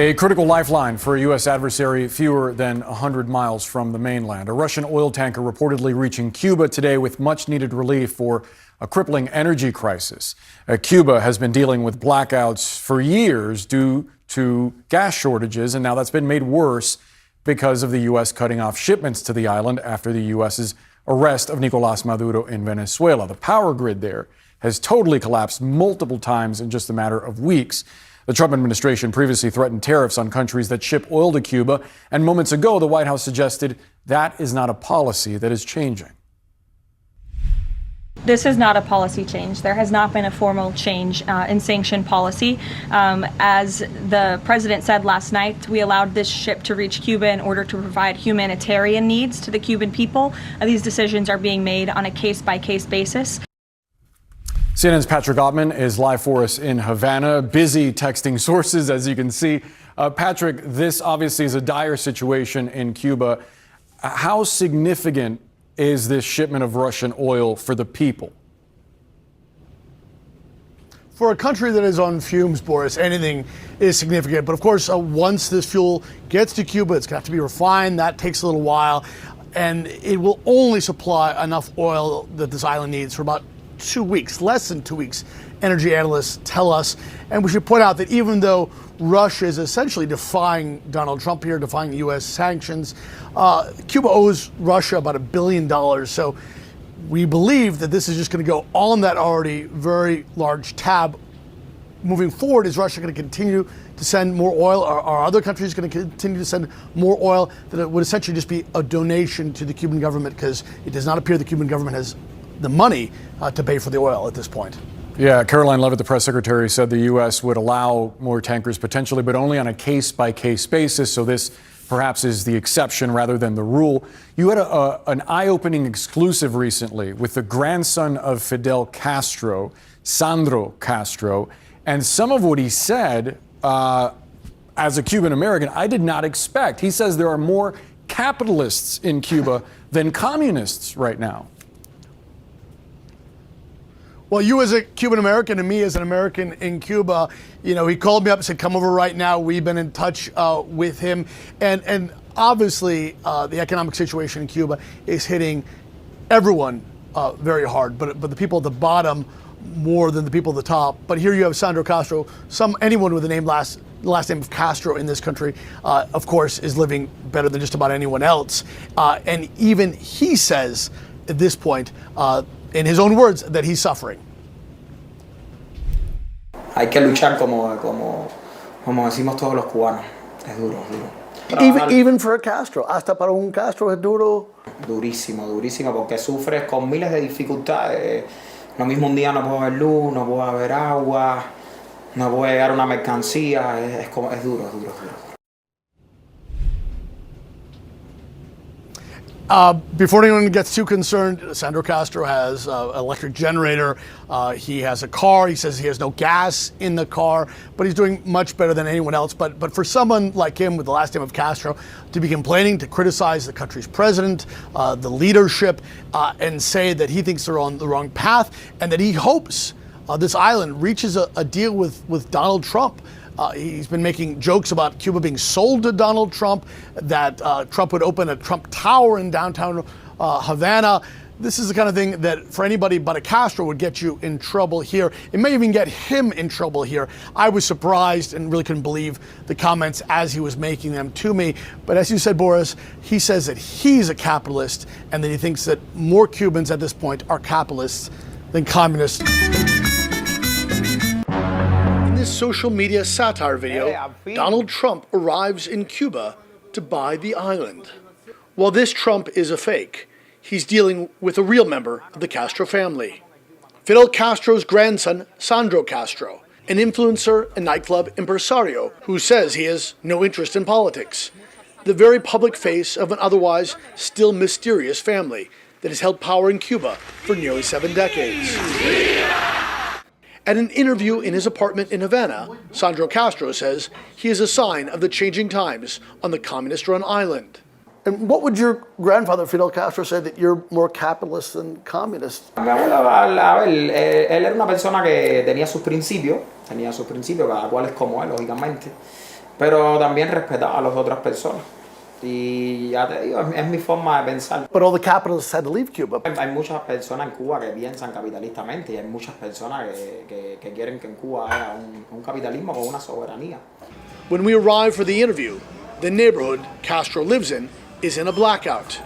A critical lifeline for a U.S. adversary fewer than 100 miles from the mainland. A Russian oil tanker reportedly reaching Cuba today with much-needed relief for a crippling energy crisis. Cuba has been dealing with blackouts for years due to gas shortages, and now that's been made worse because of the U.S. cutting off shipments to the island after the U.S.'s arrest of Nicolás Maduro in Venezuela. The power grid there has totally collapsed multiple times in just a matter of weeks. The Trump administration previously threatened tariffs on countries that ship oil to Cuba, and moments ago, the White House suggested that is not a policy that is changing. This is not a policy change. There has not been a formal change in sanction policy. As the president said last night, we allowed this ship to reach Cuba in order to provide humanitarian needs to the Cuban people. These decisions are being made on a case-by-case basis. CNN's Patrick Ottman is live for us in Havana, busy texting sources, as you can see. Patrick, this obviously is a dire situation in Cuba. How significant is this shipment of Russian oil for the people? For a country that is on fumes, Boris, anything is significant. But of course, once this fuel gets to Cuba, it's going to have to be refined. That takes a little while. And it will only supply enough oil that this island needs for about 2 weeks, less than 2 weeks, energy analysts tell us. And we should point out that even though Russia is essentially defying Donald Trump here, defying U.S. sanctions, Cuba owes Russia about $1 billion. So we believe that this is just going to go on that already very large tab. Moving forward, is Russia going to continue to send more oil? Are other countries going to continue to send more oil? That it would essentially just be a donation to the Cuban government, because it does not appear the Cuban government has the money to pay for the oil at this point. Yeah, Caroline Leavitt, the press secretary, said the U.S. would allow more tankers potentially, but only on a case-by-case basis. So this perhaps is the exception rather than the rule. You had an eye-opening exclusive recently with the grandson of Fidel Castro, Sandro Castro, and some of what he said as a Cuban American, I did not expect. He says there are more capitalists in Cuba than communists right now. Well, you as a Cuban American and me as an American in Cuba, you know, he called me up and said, come over right now. We've been in touch with him. And obviously, the economic situation in Cuba is hitting everyone very hard, but the people at the bottom more than the people at the top. But here you have Sandro Castro. Anyone with the last name of Castro in this country, of course, is living better than just about anyone else. And even he says at this point, in his own words, that he's suffering. Hay que luchar como decimos todos los cubanos. Es duro, es duro. Even for a Castro, hasta para un Castro es duro. Durísimo, durísimo, porque sufres con miles de dificultades. Lo mismo un día no puedo ver luz, no puedo ver agua, no puedo llegar una mercancía. Es duro, es duro, es duro. Before anyone gets too concerned, Sandro Castro has an electric generator. He has a car. He says he has no gas in the car, but he's doing much better than anyone else. But for someone like him with the last name of Castro to be complaining, to criticize the country's president, the leadership, and say that he thinks they're on the wrong path and that he hopes this island reaches a deal with Donald Trump. He's been making jokes about Cuba being sold to Donald Trump, that Trump would open a Trump Tower in downtown Havana. This is the kind of thing that for anybody but a Castro would get you in trouble here. It may even get him in trouble here. I was surprised and really couldn't believe the comments as he was making them to me. But as you said, Boris, he says that he's a capitalist and that he thinks that more Cubans at this point are capitalists than communists. Social media satire video, Donald Trump arrives in Cuba to buy the island. While this Trump is a fake, he's dealing with a real member of the Castro family. Fidel Castro's grandson, Sandro Castro, an influencer and nightclub impresario who says he has no interest in politics. The very public face of an otherwise still mysterious family that has held power in Cuba for nearly 7 decades. At an interview in his apartment in Havana, Sandro Castro says he is a sign of the changing times on the communist-run island. And what would your grandfather, Fidel Castro, say that you're more capitalist than communist? Mi abuelo, a ver, él era una persona que tenía sus principios, cada cual es como él, lógicamente. pero también respetar a las otras personas. Y ya te digo, es mi forma de pensar. But all the capitalists had to leave Cuba. Hay muchas personas en Cuba que piensan capitalistamente y hay muchas personas que quieren que en Cuba haya un capitalismo con una soberanía. When we arrived for the interview, the neighborhood Castro lives in is in a blackout,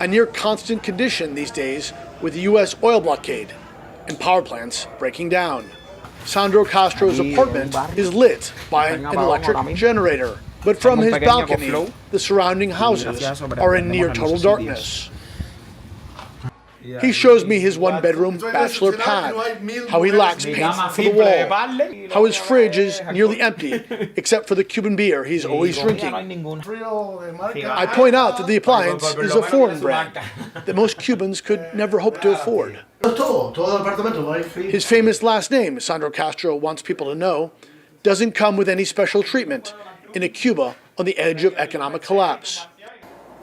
a near constant condition these days with the U.S. oil blockade and power plants breaking down. Sandro Castro's apartment is lit by an electric generator, but from his balcony, the surrounding houses are in near total darkness. He shows me his one-bedroom bachelor pad, how he lacks paint for the wall, how his fridge is nearly empty, except for the Cuban beer he's always drinking. I point out that the appliance is a foreign brand that most Cubans could never hope to afford. His famous last name, Sandro Castro wants people to know, doesn't come with any special treatment in a Cuba on the edge of economic collapse.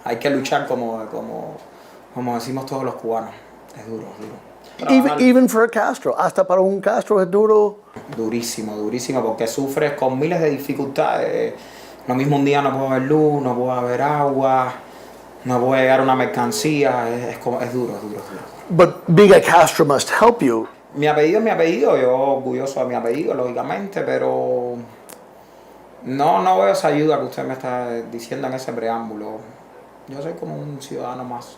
Hay que luchar como decimos todos los cubanos. Es duro, es duro. Even for a Castro, hasta para un Castro es duro. Durísimo, durísimo, porque sufres con miles de dificultades. Lo mismo un día no puedo ver luz, no puedo haber agua, no puede llegar una mercancía. Es duro, es duro, es duro. But being a Castro must help you. Mi apellido es mi apellido, yo orgulloso de mi apellido, lógicamente, pero no veo esa ayuda que usted me está diciendo en ese preámbulo. Yo soy como un ciudadano más.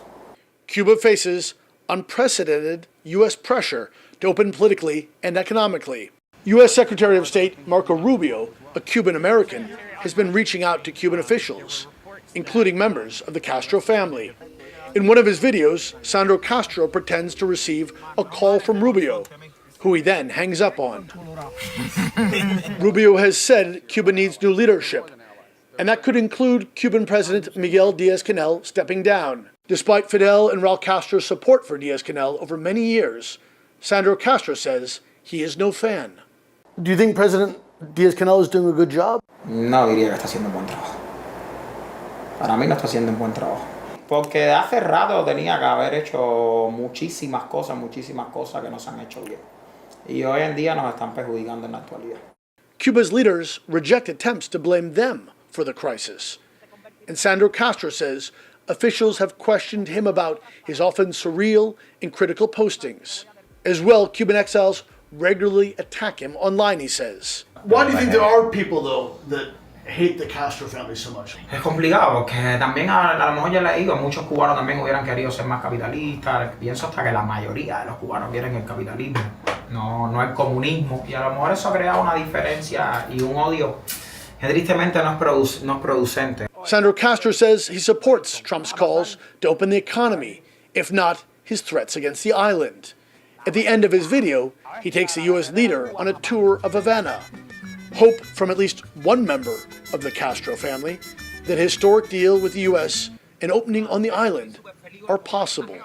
Cuba faces unprecedented U.S. pressure to open politically and economically. U.S. Secretary of State Marco Rubio, a Cuban American, has been reaching out to Cuban officials, including members of the Castro family. In one of his videos, Sandro Castro pretends to receive a call from Rubio, who he then hangs up on. Rubio has said Cuba needs new leadership, and that could include Cuban President Miguel Diaz-Canel stepping down. Despite Fidel and Raul Castro's support for Diaz-Canel over many years, Sandro Castro says he is no fan. Do you think President Diaz-Canel is doing a good job? No diría que está haciendo un buen trabajo. Para mí no está haciendo un buen trabajo. Porque hace rato tenía que haber hecho muchísimas cosas que no se han hecho bien. Y hoy en día nos están perjudicando en la actualidad. Cuba's leaders reject attempts to blame them for the crisis. And Sandro Castro says officials have questioned him about his often surreal and critical postings. As well, Cuban exiles regularly attack him online, he says. Why do you think there are people, though, that hate the Castro family so much? Es complicado porque también a lo mejor yo le digo, muchos cubanos también hubieran querido ser más capitalistas. Pienso hasta que la mayoría de los cubanos quieren el capitalismo, no el comunismo. Y a lo mejor eso crea una diferencia y un odio que tristemente no es producente. Sandro Castro says he supports Trump's calls to open the economy, if not his threats against the island. At the end of his video, he takes the U.S. leader on a tour of Havana. Hope from at least one member of the Castro family that a historic deal with the U.S. and opening on the island are possible.